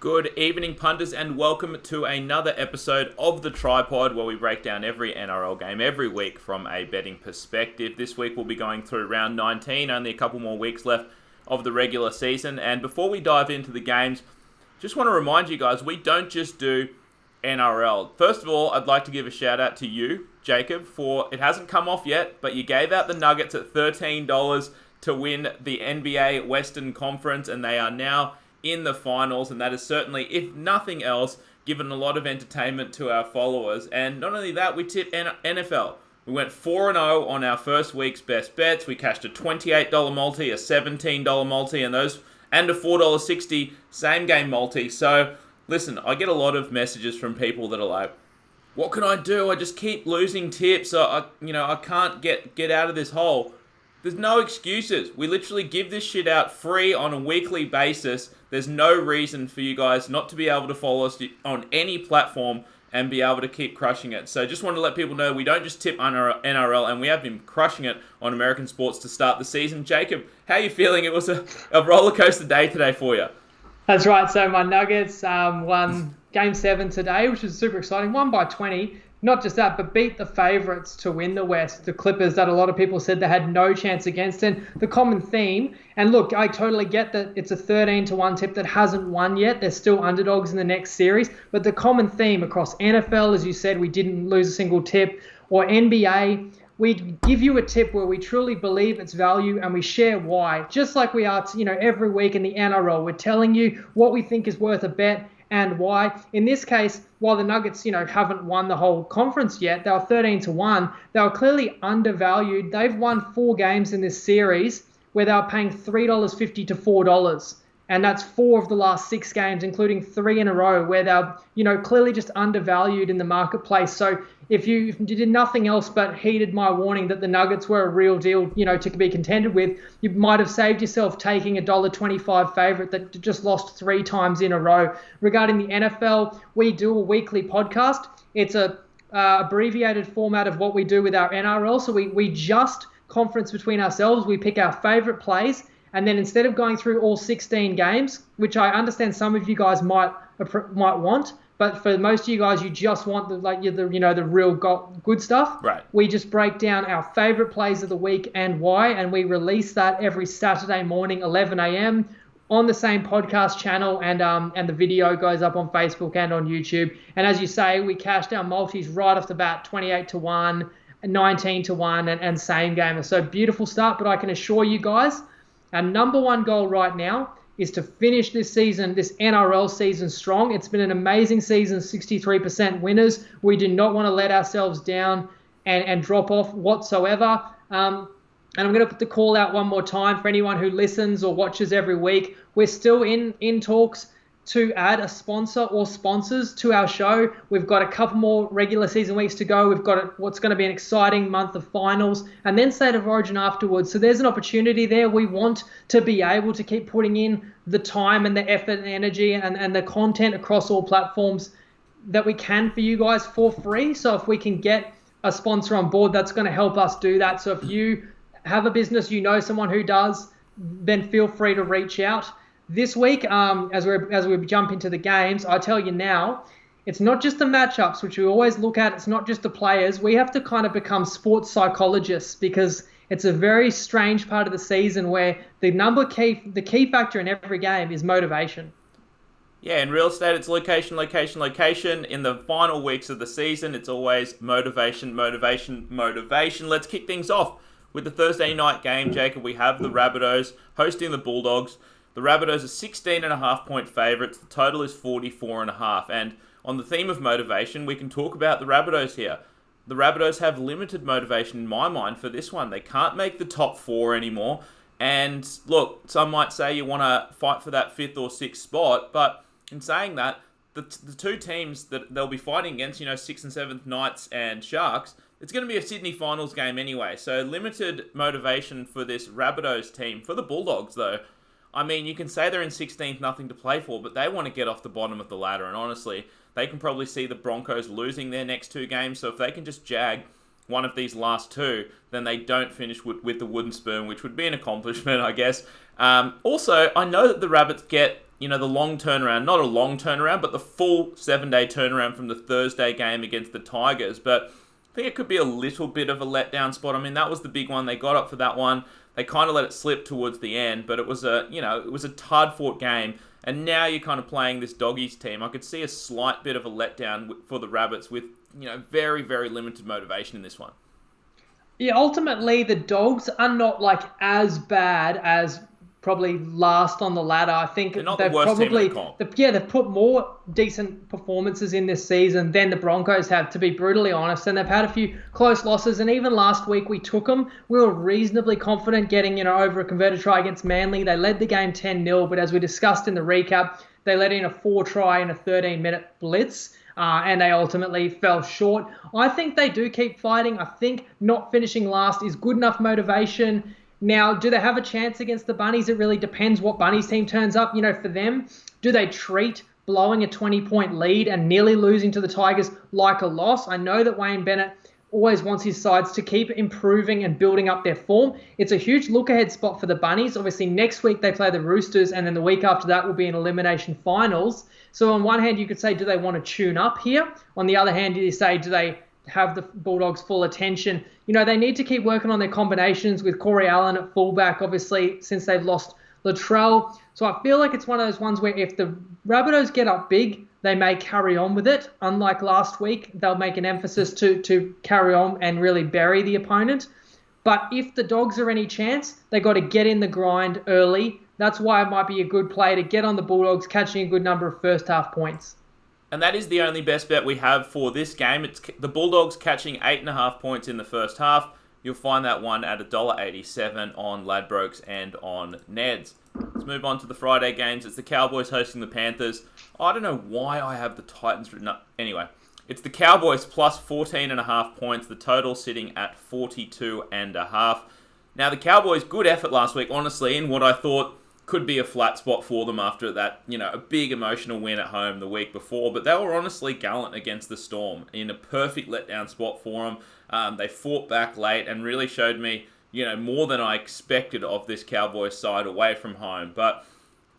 Good evening, punters, and welcome to another episode of The Tripod, where we break down every NRL game every week from a betting perspective. This week we'll be going through round 19, only a couple more weeks left of the regular season. And before we dive into the games, just want to remind you guys, we don't just do NRL. First of all, I'd like to give a shout out to you, Jacob, for it hasn't come off yet, but you gave out the Nuggets at $13 to win the NBA Western Conference, and they are now in the finals, and that has certainly, if nothing else, given a lot of entertainment to our followers. And not only that, we tipped NFL. We went 4-0 on our first week's best bets. We cashed a $28 multi, a $17 multi, and a $4.60 same game multi. So, listen, I get a lot of messages from people that are like, what can I do? I just keep losing tips. I can't get out of this hole. There's no excuses. We literally give this shit out free on a weekly basis. There's no reason for you guys not to be able to follow us on any platform and be able to keep crushing it. So just want to let people know we don't just tip on NRL, and we have been crushing it on American sports to start the season. Jacob, how are you feeling? It was a roller coaster day today for you. That's right. So my Nuggets won Game 7 today, which is super exciting. Won by 20. Not just that, but beat the favourites to win the West, the Clippers that a lot of people said they had no chance against. And the common theme, and look, I totally get that it's a 13-1 tip that hasn't won yet. They're still underdogs in the next series. But the common theme across NFL, as you said, we didn't lose a single tip, or NBA, we give you a tip where we truly believe its value and we share why. Just like we are, every week in the NRL, we're telling you what we think is worth a bet and why. In this case, while the Nuggets, haven't won the whole conference yet, they were 13-1. They were clearly undervalued. They've won 4 games in this series where they were paying $3.50 to $4. And that's 4 of the last 6 games, including 3 in a row where they're, clearly just undervalued in the marketplace. So if you did nothing else but heeded my warning that the Nuggets were a real deal, to be contended with, you might have saved yourself taking a $1.25 favourite that just lost 3 times in a row. Regarding the NFL, we do a weekly podcast. It's a abbreviated format of what we do with our NRL. So we just conference between ourselves. We pick our favourite plays. And then instead of going through all 16 games, which I understand some of you guys might want, but for most of you guys, you just want the real good stuff. Right. We just break down our favorite plays of the week and why, and we release that every Saturday morning, 11 a.m. on the same podcast channel, and the video goes up on Facebook and on YouTube. And as you say, we cashed our multis right off the bat, 28-1, 19-1, and same game. So beautiful start, but I can assure you guys, our number one goal right now is to finish this season, this NRL season, strong. It's been an amazing season, 63% winners. We do not want to let ourselves down and drop off whatsoever. And I'm going to put the call out one more time for anyone who listens or watches every week. We're still in talks to add a sponsor or sponsors to our show. We've got a couple more regular season weeks to go. We've got what's going to be an exciting month of finals and then State of Origin afterwards. So there's an opportunity there. We want to be able to keep putting in the time and the effort and energy and the content across all platforms that we can for you guys for free. So if we can get a sponsor on board, that's going to help us do that. So if you have a business, someone who does, then feel free to reach out. This week, as we jump into the games, I tell you now, it's not just the matchups, which we always look at. It's not just the players. We have to kind of become sports psychologists because it's a very strange part of the season where the key factor in every game is motivation. Yeah, in real estate, it's location. In the final weeks of the season, it's always motivation. Let's kick things off with the Thursday night game, Jacob. We have the Rabbitohs hosting the Bulldogs. The Rabbitohs are 16.5-point favourites. The total is 44.5. And on the theme of motivation, we can talk about the Rabbitohs here. The Rabbitohs have limited motivation in my mind for this one. They can't make the top 4 anymore. And look, some might say you want to fight for that 5th or 6th spot. But in saying that, the 2 teams that they'll be fighting against, 6th and 7th Knights and Sharks, it's going to be a Sydney finals game anyway. So limited motivation for this Rabbitohs team. For the Bulldogs, though, I mean, you can say they're in 16th, nothing to play for, but they want to get off the bottom of the ladder. And honestly, they can probably see the Broncos losing their next 2 games. So if they can just jag one of these last 2, then they don't finish with the wooden spoon, which would be an accomplishment, I guess. Also, I know that the Rabbits get the long turnaround, not a long turnaround, but the full 7-day turnaround from the Thursday game against the Tigers. But I think it could be a little bit of a letdown spot. I mean, that was the big one. They got up for that one. They kind of let it slip towards the end, but it was a hard-fought game. And now you're kind of playing this Doggies team. I could see a slight bit of a letdown for the Rabbits with, very, very limited motivation in this one. Yeah, ultimately, the Dogs are not as bad as probably last on the ladder. I think they're not they've the worst probably team in the comp. they've put more decent performances in this season than the Broncos have, to be brutally honest. And they've had a few close losses. And even last week we took them. We were reasonably confident getting over a converted try against Manly. They led the game 10-0, but as we discussed in the recap, they let in a 4-try in a 13-minute blitz. And they ultimately fell short. I think they do keep fighting. I think not finishing last is good enough motivation. Now, do they have a chance against the Bunnies? It really depends what Bunnies team turns up. For them, do they treat blowing a 20-point lead and nearly losing to the Tigers like a loss? I know that Wayne Bennett always wants his sides to keep improving and building up their form. It's a huge look-ahead spot for the Bunnies. Obviously, next week they play the Roosters, and then the week after that will be in elimination finals. So on one hand, you could say, do they want to tune up here? On the other hand, you say, do they have the Bulldogs' full attention? They need to keep working on their combinations with Corey Allen at fullback, obviously, since they've lost Latrell. So I feel like it's one of those ones where if the Rabbitohs get up big, they may carry on with it. Unlike last week, they'll make an emphasis to carry on and really bury the opponent. But if the Dogs are any chance, they got to get in the grind early. That's why it might be a good play to get on the Bulldogs, catching a good number of first half points. And that is the only best bet we have for this game. It's the Bulldogs catching 8.5 points in the first half. You'll find that one at $1.87 on Ladbrokes and on Neds. Let's move on to the Friday games. It's the Cowboys hosting the Panthers. I don't know why I have the Titans written up. Anyway, it's the Cowboys plus 14.5 points. The total sitting at 42.5. Now, the Cowboys, good effort last week, honestly, in what I thought could be a flat spot for them after that, a big emotional win at home the week before. But they were honestly gallant against the Storm in a perfect letdown spot for them. They fought back late and really showed me, more than I expected of this Cowboys side away from home. But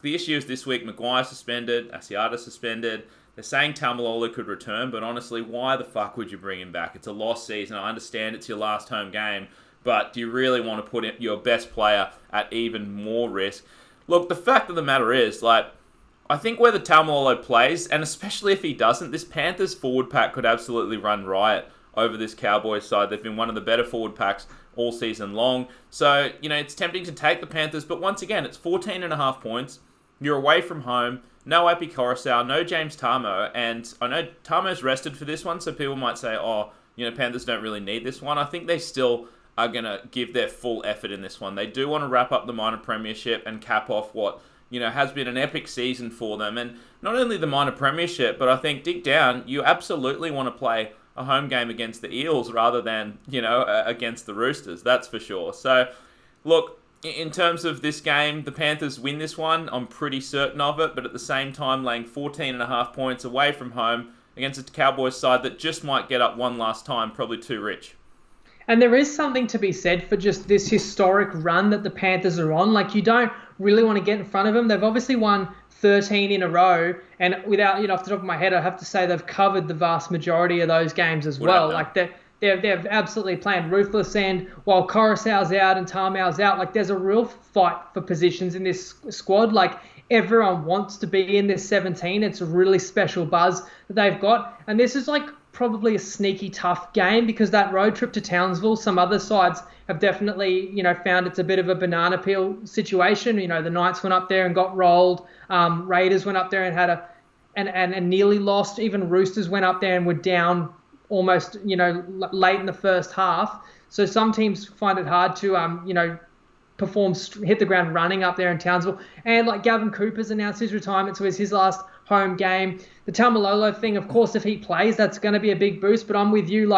the issue is this week, Maguire suspended, Asiata suspended. They're saying Tamalolo could return, but honestly, why the fuck would you bring him back? It's a lost season. I understand it's your last home game, but do you really want to put your best player at even more risk? Look, the fact of the matter is, I think whether Tamalolo plays, and especially if he doesn't, this Panthers forward pack could absolutely run riot over this Cowboys side. They've been one of the better forward packs all season long. So, it's tempting to take the Panthers, but once again, it's 14.5 points. You're away from home. No Api Coruscant, no James Tamo, and I know Tamo's rested for this one, so people might say, Panthers don't really need this one. I think they still are going to give their full effort in this one. They do want to wrap up the minor premiership and cap off what, has been an epic season for them. And not only the minor premiership, but I think deep down, you absolutely want to play a home game against the Eels rather than, against the Roosters. That's for sure. So, look, in terms of this game, the Panthers win this one. I'm pretty certain of it. But at the same time, laying 14.5 points away from home against a Cowboys side that just might get up one last time, probably too rich. And there is something to be said for just this historic run that the Panthers are on. You don't really want to get in front of them. They've obviously won 13 in a row. And without, off the top of my head, I have to say they've covered the vast majority of those games as well. They've absolutely played ruthless. And while Coruscant's out and Tamau's out, there's a real fight for positions in this squad. Everyone wants to be in this 17. It's a really special buzz that they've got. And this is probably a sneaky tough game because that road trip to Townsville, some other sides have definitely, found it's a bit of a banana peel situation. The Knights went up there and got rolled. Raiders went up there and had and nearly lost. Even Roosters went up there and were down almost, late in the first half. So some teams find it hard to, hit the ground running up there in Townsville. And Gavin Cooper's announced his retirement, so it's his last home game. The Tamalolo thing, of course, if he plays, that's going to be a big boost. But I'm with you.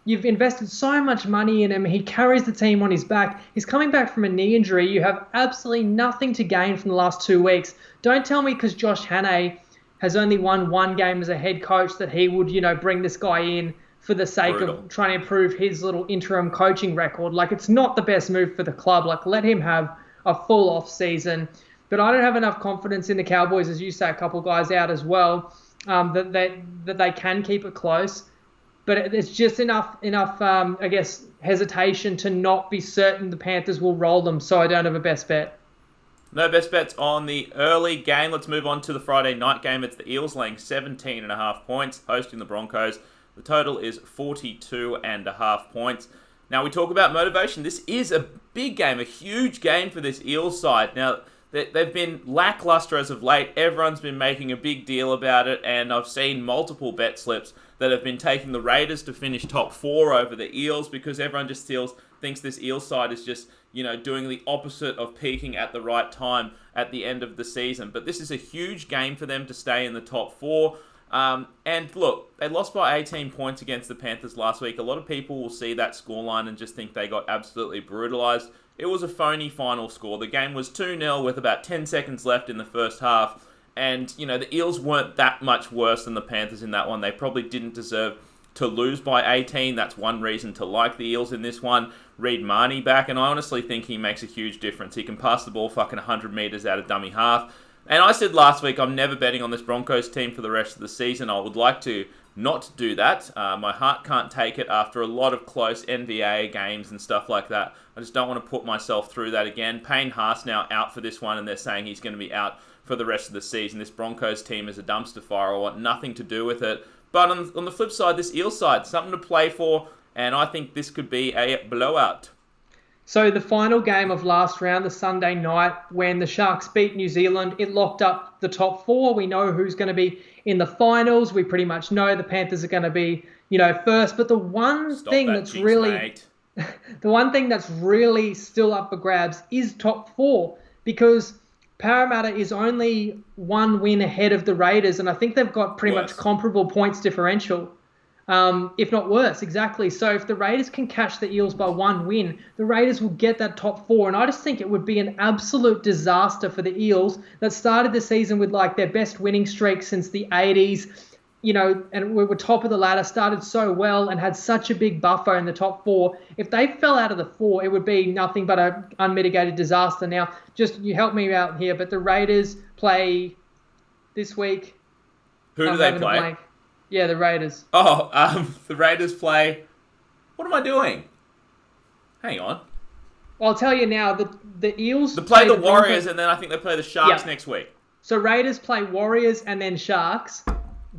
You've invested so much money in him. He carries the team on his back. He's coming back from a knee injury. You have absolutely nothing to gain from the last 2 weeks. Don't tell me because Josh Hannay has only won one game as a head coach that he would, bring this guy in for the sake of trying to improve his little interim coaching record. It's not the best move for the club. Let him have a full off season. But I don't have enough confidence in the Cowboys, as you say, a couple guys out as well, that they can keep it close. But it's just enough, I guess, hesitation to not be certain the Panthers will roll them. So I don't have a best bet. No best bets on the early game. Let's move on to the Friday night game. It's the Eels laying 17.5 points, hosting the Broncos. The total is 42.5 points. Now, we talk about motivation. This is a big game, a huge game for this Eels side. Now, they've been lackluster as of late. Everyone's been making a big deal about it, and I've seen multiple bet slips that have been taking the Raiders to finish top 4 over the Eels because everyone just thinks this Eels side is just, doing the opposite of peaking at the right time at the end of the season. But this is a huge game for them to stay in the top 4. And look, they lost by 18 points against the Panthers last week. A lot of people will see that scoreline and just think they got absolutely brutalised. It was a phony final score. The game was 2-0 with about 10 seconds left in the first half. And, the Eels weren't that much worse than the Panthers in that one. They probably didn't deserve to lose by 18. That's one reason to like the Eels in this one. Reid Marnie back, and I honestly think he makes a huge difference. He can pass the ball fucking 100 metres out of dummy half. And I said last week, I'm never betting on this Broncos team for the rest of the season. I would like to not do that. My heart can't take it after a lot of close NVA games and stuff like that. I just don't want to put myself through that again. Payne Haas now out for this one, and they're saying he's going to be out for the rest of the season. This Broncos team is a dumpster fire. I want nothing to do with it. But on the flip side, this Eels side, something to play for, and I think this could be a blowout. So the final game of last round, the Sunday night, when the Sharks beat New Zealand, it locked up the top 4. We know who's going to be in the finals. We pretty much know the Panthers are going to be, first. But the one thing that's really still up for grabs is top 4, because Parramatta is only one win ahead of the Raiders, and I think they've got pretty much comparable points differential. If not worse, exactly. So if the Raiders can catch the Eels by one win, the Raiders will get that top 4. And I just think it would be an absolute disaster for the Eels that started the season with like their best winning streak since the 80s, and we were top of the ladder, started so well and had such a big buffer in the top 4. If they fell out of the 4, it would be nothing but an unmitigated disaster. Now, just you help me out here, but the Raiders play this week. Who do they play? Yeah, the Raiders. The Raiders play... What am I doing? Hang on. Well, I'll tell you now, the Eels... They play the Warriors, and then I think they play the Sharks next week. So Raiders play Warriors and then Sharks.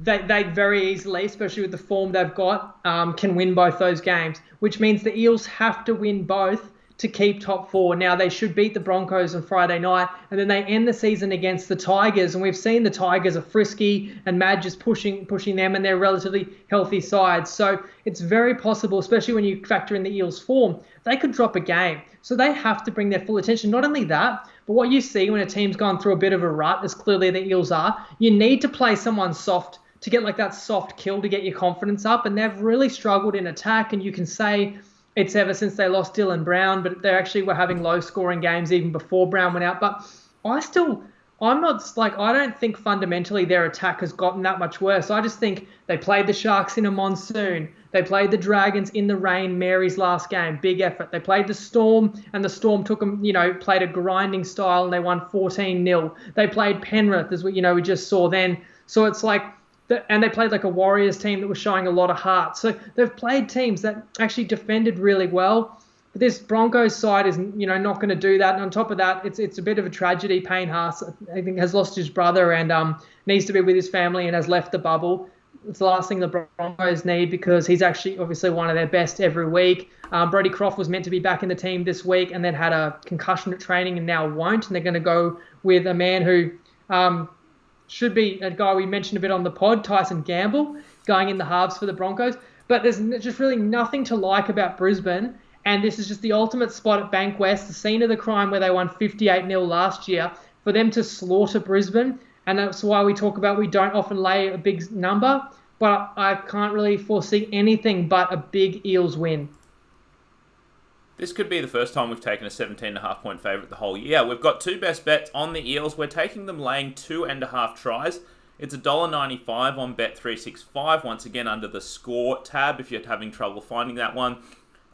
They very easily, especially with the form they've got, can win both those games, which means the Eels have to win both to keep top 4. Now, they should beat the Broncos on Friday night, and then they end the season against the Tigers, and we've seen the Tigers are frisky, and Madge is pushing them, and they're relatively healthy sides. So it's very possible, especially when you factor in the Eels' form, they could drop a game. So they have to bring their full attention. Not only that, but what you see when a team's gone through a bit of a rut, as clearly the Eels are, you need to play someone soft to get like that soft kill to get your confidence up, and they've really struggled in attack, and you can say it's ever since they lost Dylan Brown, but they actually were having low-scoring games even before Brown went out. But I don't think fundamentally their attack has gotten that much worse. I just think they played the Sharks in a monsoon. They played the Dragons in the rain, Mary's last game, big effort. They played the Storm, and the Storm took them, played a grinding style, and they won 14-0. They played Penrith, as we just saw then. So it's like, and they played like a Warriors team that was showing a lot of heart. So they've played teams that actually defended really well. But this Broncos side is, not going to do that. And on top of that, it's a bit of a tragedy. Payne Haas, I think, has lost his brother and needs to be with his family and has left the bubble. It's the last thing the Broncos need, because he's actually obviously one of their best every week. Brodie Croft was meant to be back in the team this week and then had a concussion at training and now won't. And they're going to go with a man who should be a guy we mentioned a bit on the pod, Tyson Gamble, going in the halves for the Broncos. But there's just really nothing to like about Brisbane. And this is just the ultimate spot at Bankwest, the scene of the crime where they won 58-0 last year, for them to slaughter Brisbane. And that's why we talk about we don't often lay a big number. But I can't really foresee anything but a big Eels win. This could be the first time we've taken a 17.5 point favourite the whole year. We've got two best bets on the Eels. We're taking them laying 2.5 tries. It's $1.95 on Bet365, once again under the score tab if you're having trouble finding that one.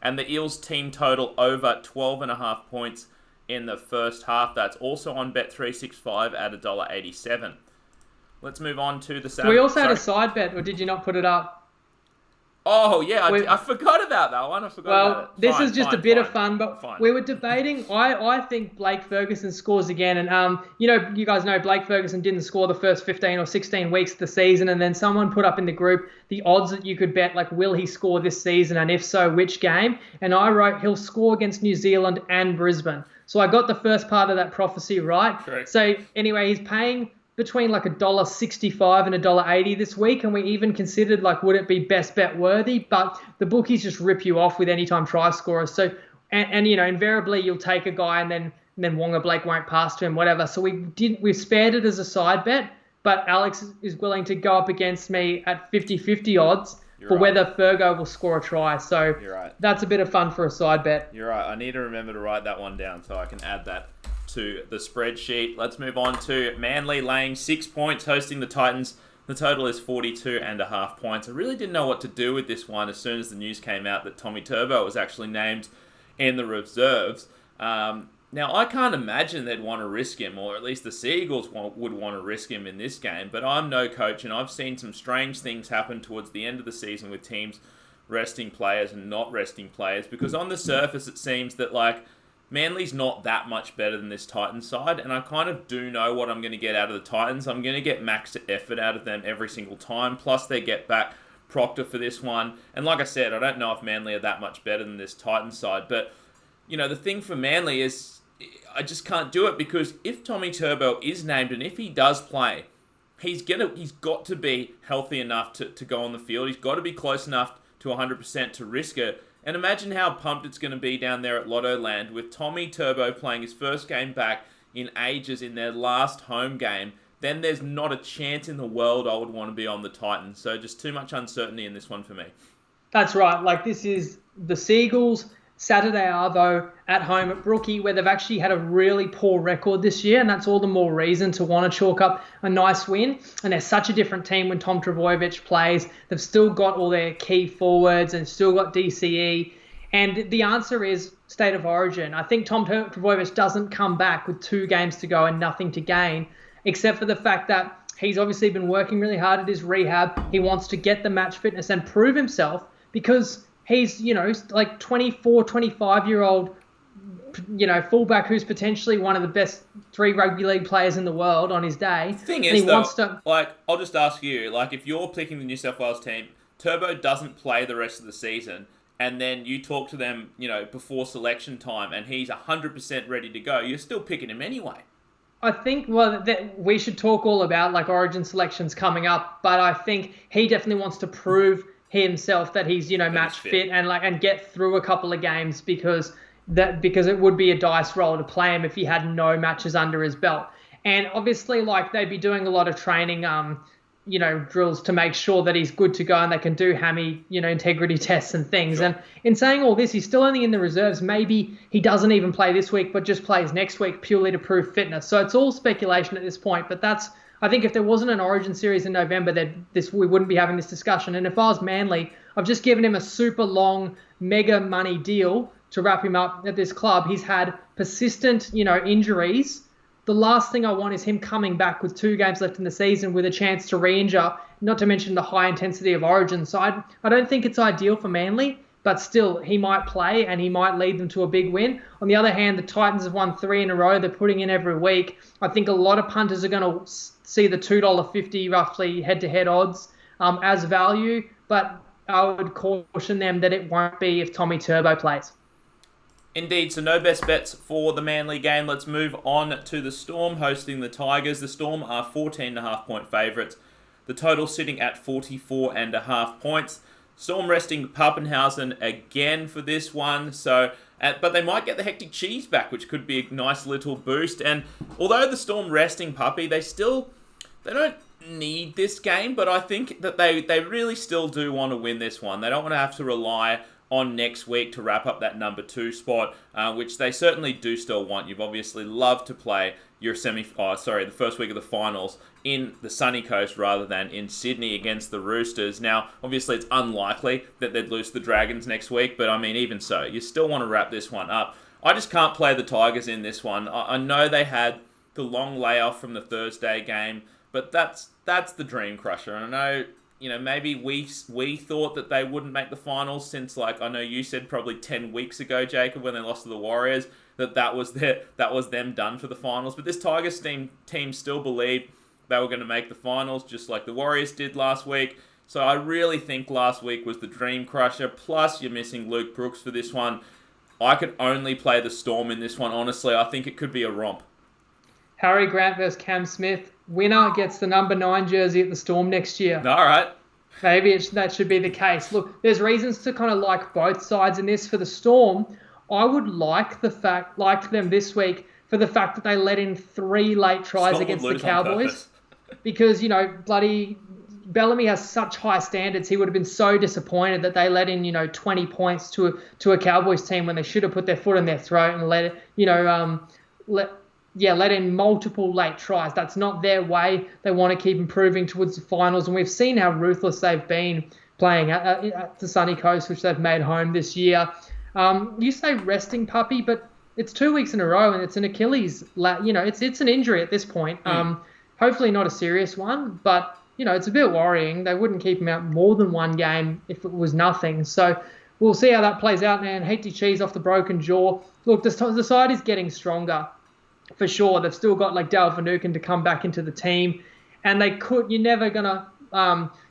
And the Eels team total over 12.5 points in the first half. That's also on Bet365 at $1.87. Let's move on to the Saturday. We also had a side bet, or did you not put it up? Oh, yeah, I forgot about that one. This is just a bit of fun, but we were debating. I think Blake Ferguson scores again. And, you guys know Blake Ferguson didn't score the first 15 or 16 weeks of the season. And then someone put up in the group the odds that you could bet, like, will he score this season? And if so, which game? And I wrote he'll score against New Zealand and Brisbane. So I got the first part of that prophecy right. Correct. So anyway, he's paying between like $1.65 and $1.80 this week, and we even considered like would it be best bet worthy, but the bookies just rip you off with anytime try scorers. So and invariably you'll take a guy and then Wonga Blake won't pass to him, whatever. So we spared it as a side bet, but Alex is willing to go up against me at 50-50 odds whether Fergo will score a try. So that's a bit of fun for a side bet. You're right. I need to remember to write that one down so I can add that to the spreadsheet. Let's move on to Manly laying 6 points, hosting the Titans. The total is 42.5 points. I really didn't know what to do with this one as soon as the news came out that Tommy Turbo was actually named in the reserves. Now, I can't imagine they'd want to risk him, or at least the Seagulls would want to risk him in this game, but I'm no coach, and I've seen some strange things happen towards the end of the season with teams resting players and not resting players, because on the surface it seems that, like, Manly's not that much better than this Titans side, and I kind of do know what I'm going to get out of the Titans. I'm going to get max effort out of them every single time, plus they get back Proctor for this one. And like I said, I don't know if Manly are that much better than this Titans side, but, the thing for Manly is I just can't do it, because if Tommy Turbo is named, and if he does play, he's got to be healthy enough to go on the field. He's got to be close enough to 100% to risk it. And imagine how pumped it's going to be down there at Lotto Land with Tommy Turbo playing his first game back in ages in their last home game. Then there's not a chance in the world I would want to be on the Titans. So just too much uncertainty in this one for me. That's right. Like, this is the Seagulls Saturday Arvo at home at Brookie, where they've actually had a really poor record this year, and that's all the more reason to want to chalk up a nice win. And they're such a different team when Tom Trbojevic plays. They've still got all their key forwards and still got DCE. And the answer is State of Origin. I think Tom Trbojevic doesn't come back with 2 games to go and nothing to gain, except for the fact that he's obviously been working really hard at his rehab. He wants to get the match fitness and prove himself, because he's, like 24, 25-year-old, fullback who's potentially one of the best 3 rugby league players in the world on his day. The thing is, I'll just ask you, like, if you're picking the New South Wales team, Turbo doesn't play the rest of the season, and then you talk to them, before selection time, and he's 100% ready to go, you're still picking him anyway. I think, that we should talk all about, like, Origin selections coming up, but I think he definitely wants to prove himself that he's match fit and get through a couple of games, because it would be a dice roll to play him if he had no matches under his belt. And obviously, like, they'd be doing a lot of training drills to make sure that he's good to go and they can do hammy integrity tests and things. Sure. And in saying all this, he's still only in the reserves. Maybe he doesn't even play this week but just plays next week purely to prove fitness. So it's all speculation at this point, but I think if there wasn't an Origin series in November, we wouldn't be having this discussion. And if I was Manly, I've just given him a super long, mega money deal to wrap him up at this club. He's had persistent, injuries. The last thing I want is him coming back with 2 games left in the season with a chance to re-injure, not to mention the high intensity of Origin. So I don't think it's ideal for Manly, but still, he might play and he might lead them to a big win. On the other hand, the Titans have won 3 in a row. They're putting in every week. I think a lot of punters are going to see the $2.50 roughly head-to-head odds as value, but I would caution them that it won't be if Tommy Turbo plays. Indeed, so no best bets for the Manly game. Let's move on to the Storm hosting the Tigers. The Storm are 14.5-point favourites. The total sitting at 44.5 points. Storm resting Pappenhausen again for this one, but they might get the Hectic Cheese back, which could be a nice little boost. And although the Storm resting Puppy, they don't need this game, but I think that they really still do want to win this one. They don't want to have to rely on next week to wrap up that number 2 spot, which they certainly do still want. You've obviously loved to play your the first week of the finals in the sunny coast rather than in Sydney against the Roosters. Now, obviously, it's unlikely that they'd lose the Dragons next week, but I mean, even so, you still want to wrap this one up. I just can't play the Tigers in this one. I know they had the long layoff from the Thursday game, but that's the dream crusher. And I know, maybe we thought that they wouldn't make the finals since, like, I know you said probably 10 weeks ago, Jacob, when they lost to the Warriors, that was them done for the finals. But this Tigers team still believed they were going to make the finals, just like the Warriors did last week. So I really think last week was the dream crusher. Plus, you're missing Luke Brooks for this one. I could only play the Storm in this one. Honestly, I think it could be a romp. Harry Grant versus Cam Smith. Winner gets the number 9 jersey at the Storm next year. All right. Maybe that should be the case. Look, there's reasons to kind of like both sides in this. For the Storm, I would like them this week for the fact that they let in 3 late tries against the Cowboys. Because, bloody Bellamy has such high standards. He would have been so disappointed that they let in, 20 points to a Cowboys team when they should have put their foot in their throat and let in multiple late tries. That's not their way. They want to keep improving towards the finals, and we've seen how ruthless they've been playing at the sunny coast, which they've made home this year. You say resting puppy, but it's 2 weeks in a row, and it's an Achilles. It's an injury at this point. Hopefully not a serious one, but it's a bit worrying. They wouldn't keep him out more than one game if it was nothing. So we'll see how that plays out, man. Hate to cheese off the broken jaw. Look, the side is getting stronger. For sure, they've still got like Dale Finucane to come back into the team, and you're never gonna.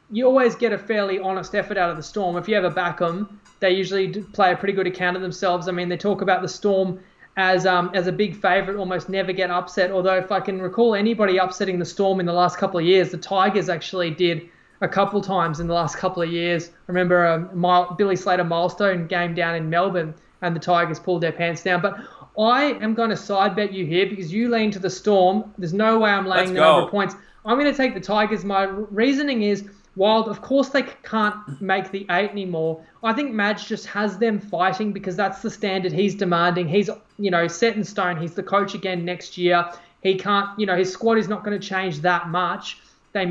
You always get a fairly honest effort out of the Storm. If you ever back them, they usually play a pretty good account of themselves. I mean, they talk about the Storm as a big favourite, almost never get upset. Although if I can recall anybody upsetting the Storm in the last couple of years, the Tigers actually did a couple times in the last couple of years. I remember Billy Slater milestone game down in Melbourne, and the Tigers pulled their pants down. But I am going to side bet you here because you lean to the Storm. There's no way I'm laying the number of points. I'm going to take the Tigers. My reasoning is, while of course they can't make the 8 anymore, I think Madge just has them fighting because that's the standard he's demanding. He's, set in stone. He's the coach again next year. He can't, his squad is not going to change that much. The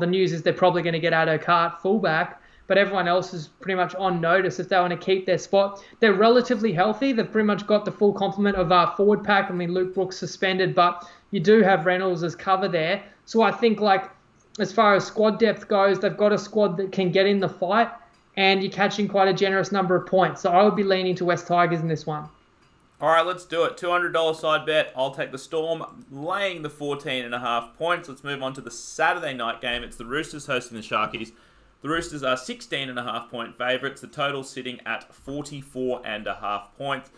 news is they're probably going to get Addo Cart fullback, but everyone else is pretty much on notice if they want to keep their spot. They're relatively healthy. They've pretty much got the full complement of our forward pack. I mean, Luke Brooks suspended, but you do have Reynolds as cover there. So I think, as far as squad depth goes, they've got a squad that can get in the fight, and you're catching quite a generous number of points. So I would be leaning to West Tigers in this one. All right, let's do it. $200 side bet. I'll take the Storm, laying the 14.5 points. Let's move on to the Saturday night game. It's the Roosters hosting the Sharkies. The Roosters are 16.5 point favourites. The total sitting at 44.5 points.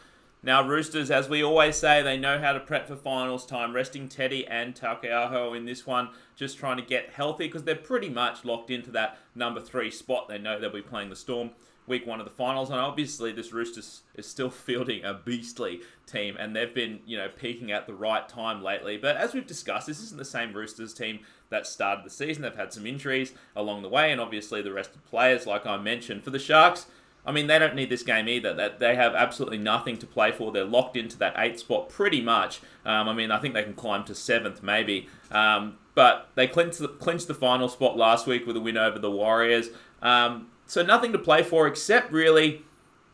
Now, Roosters, as we always say, they know how to prep for finals time. Resting Teddy and Taukeiaho in this one, just trying to get healthy because they're pretty much locked into that number 3 spot. They know they'll be playing the Storm week 1 of the finals, and obviously this Roosters is still fielding a beastly team, and they've been, peaking at the right time lately. But as we've discussed, this isn't the same Roosters team that started the season. They've had some injuries along the way, and obviously the rested players, like I mentioned. For the Sharks, I mean, they don't need this game either. That they have absolutely nothing to play for. They're locked into that 8th spot pretty much. I think they can climb to 7th maybe. But they clinched the final spot last week with a win over the Warriors. So nothing to play for except really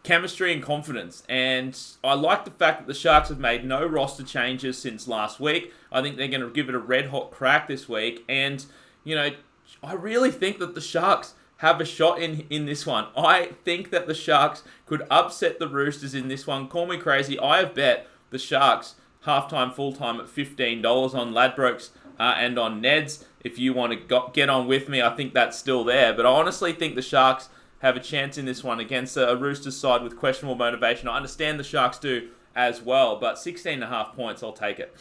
chemistry and confidence. And I like the fact that the Sharks have made no roster changes since last week. I think they're going to give it a red-hot crack this week. And, I really think that the Sharks have a shot in this one. I think that the Sharks could upset the Roosters in this one. Call me crazy. I have bet the Sharks halftime, full-time at $15 on Ladbrokes and on Neds. If you want to get on with me, I think that's still there. But I honestly think the Sharks have a chance in this one against a Roosters side with questionable motivation. I understand the Sharks do as well, but 16.5 points, I'll take it.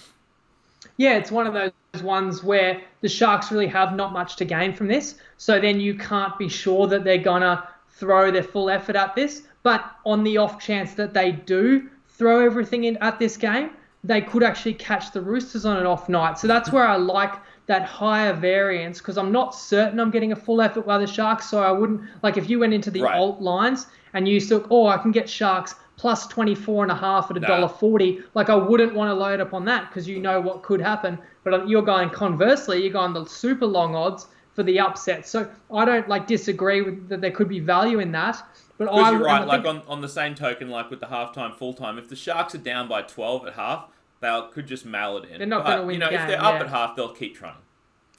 Yeah, it's one of those ones where the Sharks really have not much to gain from this. So then you can't be sure that they're going to throw their full effort at this. But on the off chance that they do throw everything in at this game, they could actually catch the Roosters on an off night. So that's where I like that higher variance, because I'm not certain I'm getting a full effort by the Sharks. So I wouldn't, if you went into the alt lines and you took, I can get Sharks plus 24.5 at $1.40. I wouldn't want to load up on that because you know what could happen. But you're going the super long odds for the upset. So I don't disagree with that there could be value in that. But Because you're right, like on the same token, like with the halftime, full time, if the Sharks are down by 12 at half, they could just mail it in. They're not going to win the game. If they're up at half, they'll keep trying.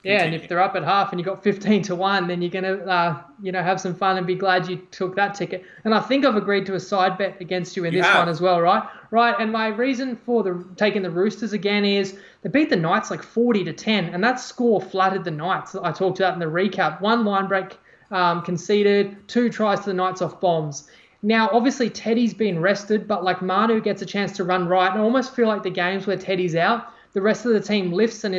Yeah, and if they're up at half and you got 15-1, then you're going to, have some fun and be glad you took that ticket. And I think I've agreed to a side bet against you in this one as well, right? Right, and my reason for taking the Roosters again is they beat the Knights like 40-10, and that score flattered the Knights. I talked about in the recap. 1 line break conceded, 2 tries to the Knights off bombs. Now, obviously, Teddy's been rested, but like Manu gets a chance to run right, and I almost feel like the games where Teddy's out, the rest of the team lifts and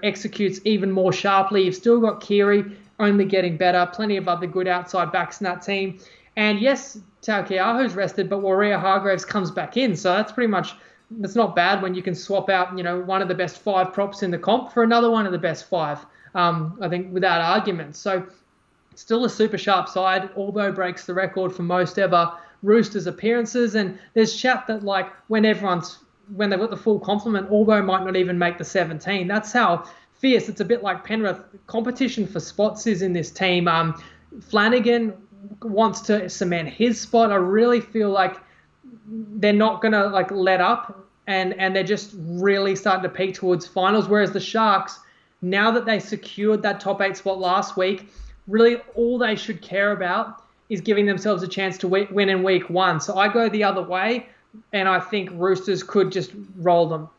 executes even more sharply. You've still got Keary only getting better. Plenty of other good outside backs in that team. And yes, Taukeaho's rested, but Warrior-Hargreaves comes back in. So that's not bad when you can swap out, one of the best 5 props in the comp for another one of the best 5, I think, without argument. So still a super sharp side. Albo breaks the record for most ever Roosters appearances. And there's chat that when they've got the full complement, Albo might not even make the 17. That's how fierce. It's a bit like Penrith. Competition for spots is in this team. Flanagan wants to cement his spot. I really feel like they're not going to let up and they're just really starting to peak towards finals. Whereas the Sharks, now that they secured that top 8 spot last week, really all they should care about is giving themselves a chance to win in week 1. So I go the other way. And I think Roosters could just roll them.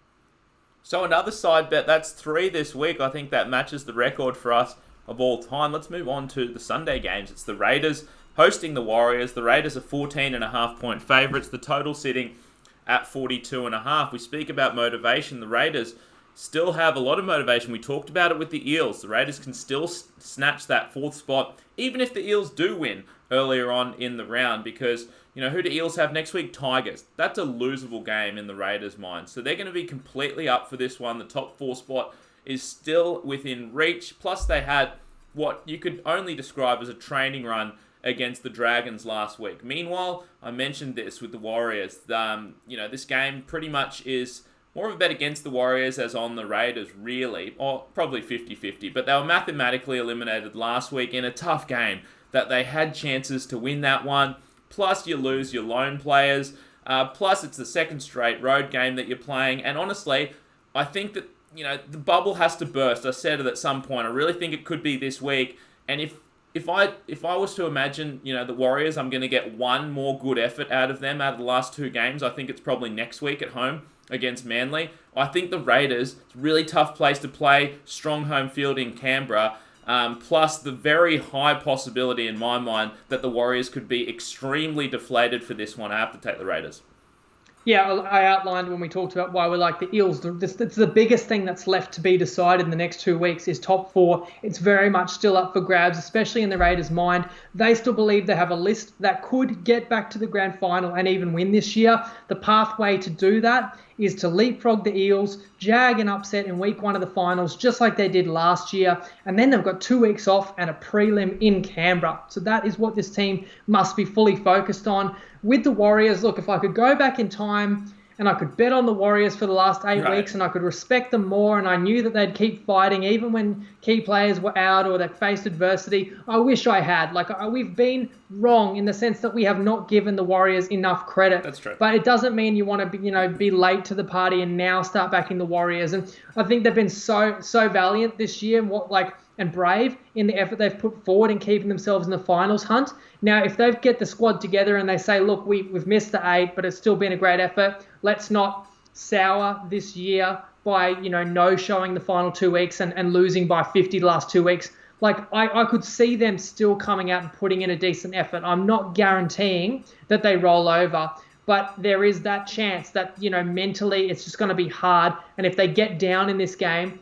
So another side bet, that's 3 this week. I think that matches the record for us of all time. Let's move on to the Sunday games. It's the Raiders hosting the Warriors. The Raiders are 14.5-point favourites. The total sitting at 42.5. We speak about motivation. The Raiders still have a lot of motivation. We talked about it with the Eels. The Raiders can still snatch that 4th spot, even if the Eels do win earlier on in the round, because who do Eels have next week? Tigers. That's a losable game in the Raiders' mind. So they're going to be completely up for this one. The top 4 spot is still within reach. Plus they had what you could only describe as a training run against the Dragons last week. Meanwhile, I mentioned this with the Warriors. This game pretty much is more of a bet against the Warriors as on the Raiders, really. Or probably 50-50. But they were mathematically eliminated last week in a tough game that they had chances to win that one. Plus, you lose your lone players. Plus, it's the second straight road game that you're playing. And honestly, I think that, the bubble has to burst. I said it at some point. I really think it could be this week. And if I was to imagine, the Warriors, I'm going to get one more good effort out of them out of the last 2 games. I think it's probably next week at home against Manly. I think the Raiders, it's a really tough place to play. Strong home field in Canberra. Plus the very high possibility in my mind that the Warriors could be extremely deflated for this one. I have to take the Raiders. Yeah, I outlined when we talked about why we like the Eels. It's the biggest thing that's left to be decided in the next 2 weeks is top 4. It's very much still up for grabs, especially in the Raiders' mind. They still believe they have a list that could get back to the grand final and even win this year. The pathway to do that is to leapfrog the Eels, jag an upset in week 1 of the finals, just like they did last year. And then they've got 2 weeks off and a prelim in Canberra. So that is what this team must be fully focused on. With the Warriors, look, if I could go back in time and I could bet on the Warriors for the last 8 weeks and I could respect them more and I knew that they'd keep fighting even when key players were out or they faced adversity, I wish I had. We've been wrong in the sense that we have not given the Warriors enough credit. That's true. But it doesn't mean you want to be late to the party and now start backing the Warriors. And I think they've been so valiant this year and brave in the effort they've put forward in keeping themselves in the finals hunt. Now, if they get the squad together and they say, look, we've missed the 8, but it's still been a great effort, let's not sour this year by, no showing the final 2 weeks and losing by 50 the last 2 weeks. I could see them still coming out and putting in a decent effort. I'm not guaranteeing that they roll over, but there is that chance that, mentally it's just going to be hard. And if they get down in this game,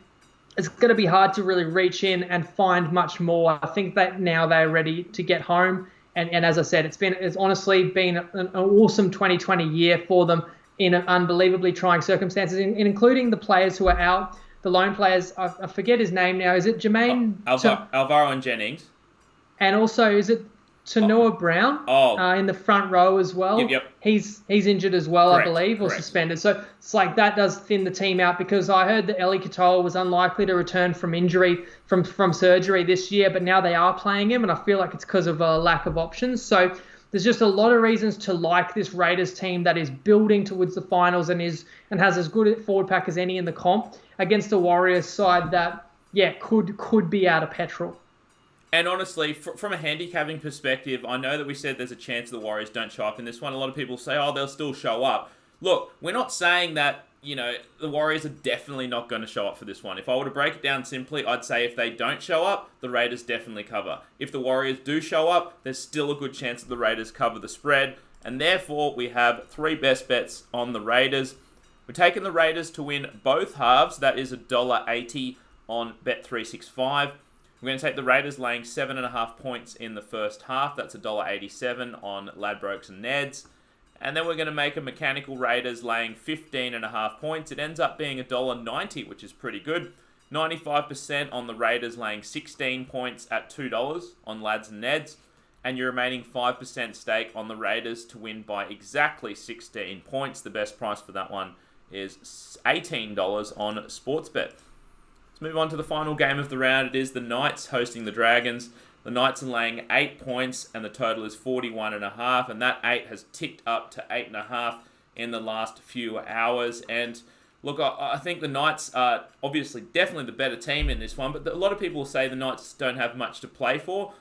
it's going to be hard to really reach in and find much more. I think that now they're ready to get home. And as I said, it's honestly been an awesome 2020 year for them in unbelievably trying circumstances, including the players who are out, the lone players. I forget his name now. Is it Jermaine? Alvaro and Jennings. And also, is it Tanoa Brown in the front row as well? Yep. He's injured as well, Correct. I believe, or suspended. So it's that does thin the team out because I heard that Eli Katoa was unlikely to return from injury, from surgery this year, but now they are playing him, and I feel like it's because of a lack of options. So there's just a lot of reasons to like this Raiders team that is building towards the finals and has as good a forward pack as any in the comp against the Warriors side that, could be out of petrol. And honestly, from a handicapping perspective, I know that we said there's a chance the Warriors don't show up in this one. A lot of people say, they'll still show up. Look, we're not saying that, the Warriors are definitely not going to show up for this one. If I were to break it down simply, I'd say if they don't show up, the Raiders definitely cover. If the Warriors do show up, there's still a good chance that the Raiders cover the spread. And therefore, we have 3 best bets on the Raiders. We're taking the Raiders to win both halves. That is $1.80 on Bet365. We're going to take the Raiders laying 7.5 points in the first half. That's $1.87 on Ladbrokes and Neds. And then we're going to make a mechanical Raiders laying 15.5 points. It ends up being $1.90, which is pretty good. 95% on the Raiders laying 16 points at $2 on Lads and Neds. And your remaining 5% stake on the Raiders to win by exactly 16 points. The best price for that one is $18 on Sportsbet. Let's move on to the final game of the round. It is the Knights hosting the Dragons. The Knights are laying 8 points and the total is 41.5, and that 8 has ticked up to 8.5 in the last few hours. And look, I think the Knights are obviously definitely the better team in this one, but a lot of people say the Knights don't have much to play for.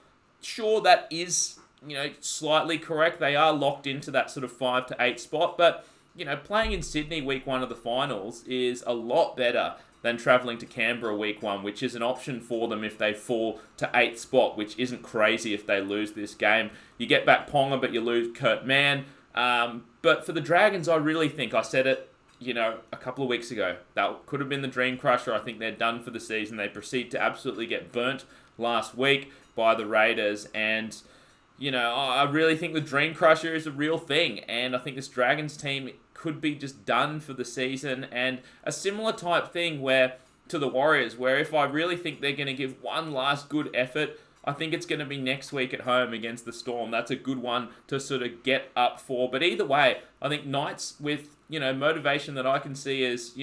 Sure, that is, slightly correct. They are locked into that sort of 5 to 8 spot, but, playing in Sydney week 1 of the finals is a lot better than travelling to Canberra week 1, which is an option for them if they fall to 8th spot, which isn't crazy if they lose this game. You get back Ponga, but you lose Kurt Mann. But for the Dragons, I really think, I said it, a couple of weeks ago, that could have been the Dream Crusher. I think they're done for the season. They proceed to absolutely get burnt last week by the Raiders, and I really think the Dream Crusher is a real thing, and I think this Dragons team could be just done for the season. And a similar type thing to the Warriors, where if I really think they're going to give one last good effort, I think it's going to be next week at home against the Storm. That's a good one to sort of get up for. But either way, I think Knights with, motivation that I can see is,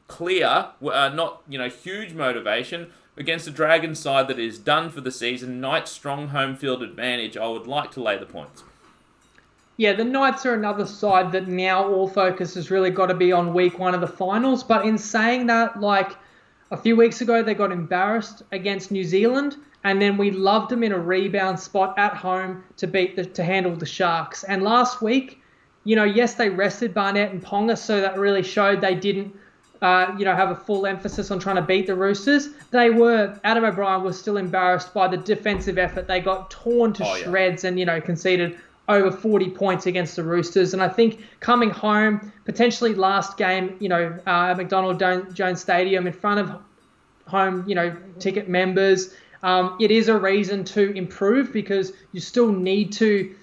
clear, not, huge motivation, against a Dragons side that is done for the season. Knights' strong home field advantage. I would like to lay the points. Yeah, the Knights are another side that now all focus has really got to be on week 1 of the finals. But in saying that, a few weeks ago, they got embarrassed against New Zealand, and then we loved them in a rebound spot at home to handle the Sharks. And last week, yes, they rested Barnett and Ponga, so that really showed they didn't, have a full emphasis on trying to beat the Roosters. Adam O'Brien was still embarrassed by the defensive effort. They got torn to shreds and, conceded over 40 points against the Roosters. And I think coming home, potentially last game, at McDonald Jones Stadium in front of home, ticket members, it is a reason to improve, because you still need to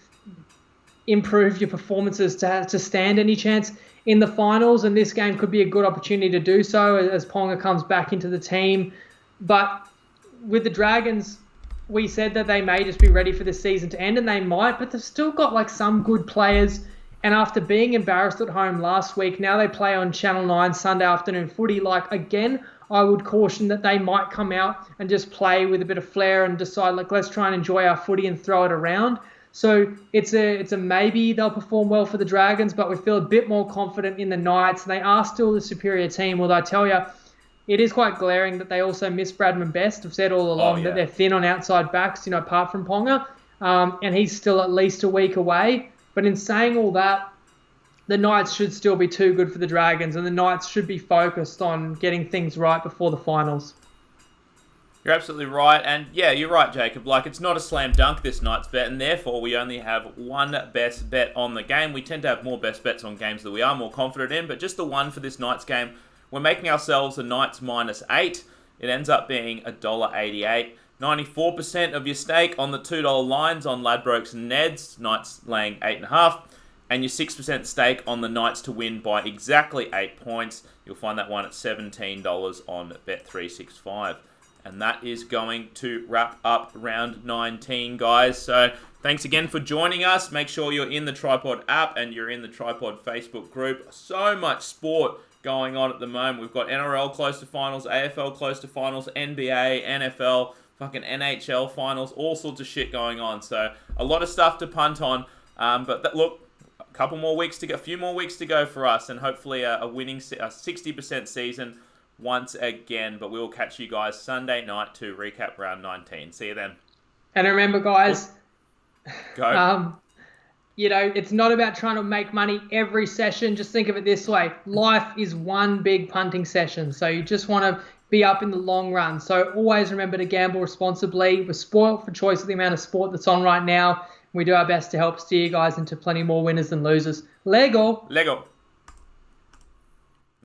improve your performances to stand any chance in the finals. And this game could be a good opportunity to do so as Ponga comes back into the team. But with the Dragons, we said that they may just be ready for the season to end, and they might, but they've still got some good players. And after being embarrassed at home last week, now they play on Channel 9 Sunday afternoon footy. Again, I would caution that they might come out and just play with a bit of flair and decide, let's try and enjoy our footy and throw it around. So it's a maybe they'll perform well for the Dragons, but we feel a bit more confident in the Knights. They are still the superior team, although I tell you, it is quite glaring that they also miss Bradman Best. I've said all along that they're thin on outside backs, apart from Ponga, and he's still at least a week away. But in saying all that, the Knights should still be too good for the Dragons, and the Knights should be focused on getting things right before the finals. You're absolutely right, and you're right, Jacob. It's not a slam dunk, this Knights bet, and therefore we only have one best bet on the game. We tend to have more best bets on games that we are more confident in, but just the one for this Knights game. We're making ourselves a Knights -8. It ends up being $1.88. 94% of your stake on the $2 lines on Ladbrokes and Neds. Knights laying 8.5. And your 6% stake on the Knights to win by exactly 8 points. You'll find that one at $17 on Bet365. And that is going to wrap up round 19, guys. So thanks again for joining us. Make sure you're in the Tripod app and you're in the Tripod Facebook group. So much sport going on at the moment. We've got NRL close to finals, AFL close to finals, NBA, NFL, fucking NHL finals, all sorts of shit going on. So a lot of stuff to punt on. Look, a couple more weeks to go, a few more weeks to go for us, and hopefully a winning 60% season once again. But we will catch you guys Sunday night to recap round 19. See you then. And remember, guys, go. It's not about trying to make money every session. Just think of it this way. Life is one big punting session. So you just want to be up in the long run. So always remember to gamble responsibly. We're spoiled for choice with the amount of sport that's on right now. We do our best to help steer you guys into plenty more winners than losers. Lego.